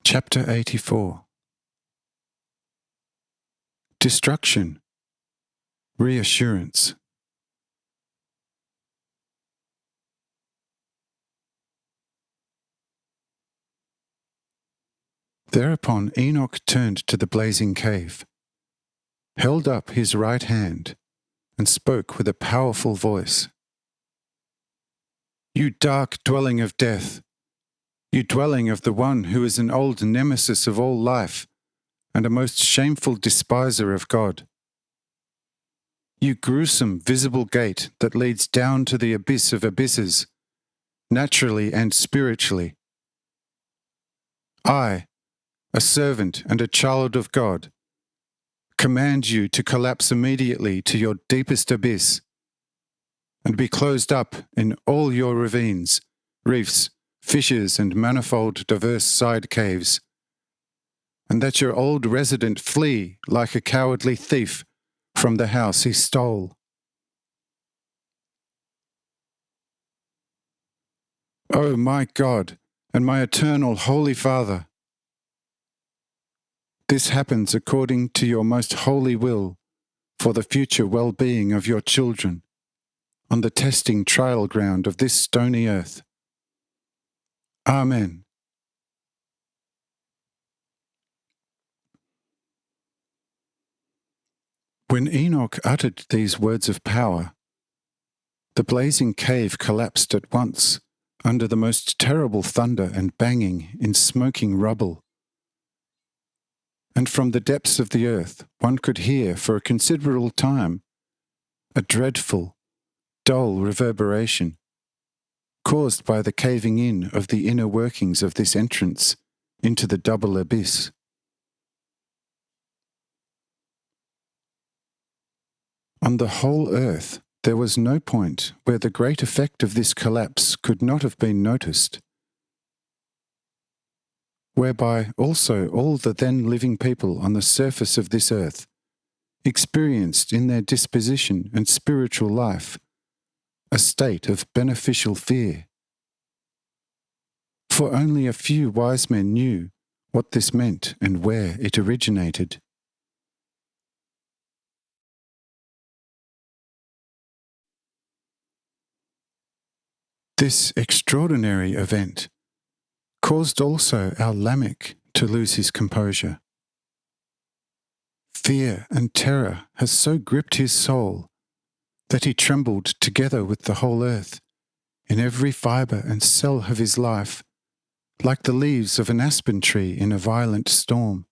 Chapter 84. Destruction. Reassurance. Thereupon Enoch turned to the blazing cave, held up his right hand, and spoke with a powerful voice. "You dark dwelling of death, you dwelling of the one who is an old nemesis of all life and a most shameful despiser of God. You gruesome visible gate that leads down to the abyss of abysses, naturally and spiritually. I, a servant and a child of God, command you to collapse immediately to your deepest abyss and be closed up in all your ravines, reefs, fissures and manifold diverse side caves, and that your old resident flee like a cowardly thief from the house he stole. O my God and my eternal Holy Father, this happens according to your most holy will for the future well-being of your children, on the testing trial ground of this stony earth. Amen." When Enoch uttered these words of power, the blazing cave collapsed at once under the most terrible thunder and banging in smoking rubble. And from the depths of the earth one could hear for a considerable time a dreadful, dull reverberation, caused by the caving in of the inner workings of this entrance into the double abyss. On the whole earth there was no point where the great effect of this collapse could not have been noticed, whereby also all the then living people on the surface of this earth experienced in their disposition and spiritual life a state of beneficial fear. For only a few wise men knew what this meant and where it originated. This extraordinary event caused also our Lamech to lose his composure. Fear and terror has so gripped his soul that he trembled together with the whole earth, in every fibre and cell of his life, like the leaves of an aspen tree in a violent storm.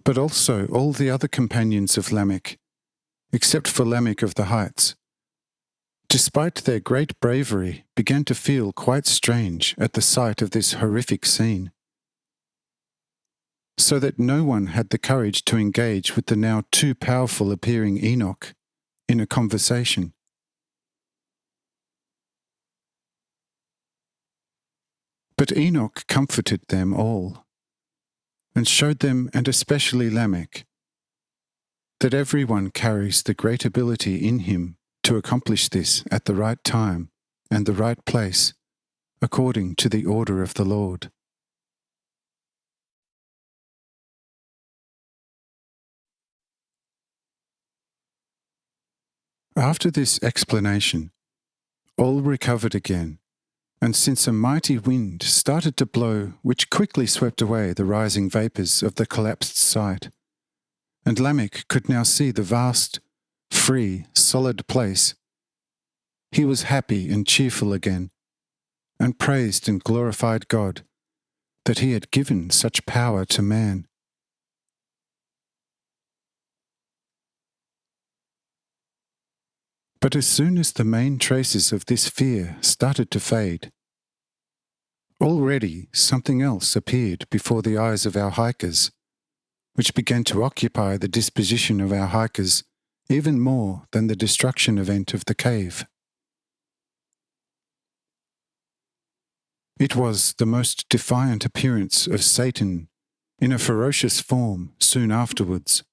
But also all the other companions of Lamech, except for Lamech of the Heights, despite their great bravery, began to feel quite strange at the sight of this horrific scene, so that no one had the courage to engage with the now too powerful appearing Enoch in a conversation. But Enoch comforted them all, and showed them, and especially Lamech, that everyone carries the great ability in him to accomplish this at the right time and the right place, according to the order of the Lord. After this explanation, all recovered again, and since a mighty wind started to blow which quickly swept away the rising vapours of the collapsed site, and Lamech could now see the vast, free, solid place, he was happy and cheerful again, and praised and glorified God that he had given such power to man. But as soon as the main traces of this fear started to fade, already something else appeared before the eyes of our hikers, which began to occupy the disposition of our hikers even more than the destruction event of the cave. It was the most defiant appearance of Satan in a ferocious form soon afterwards.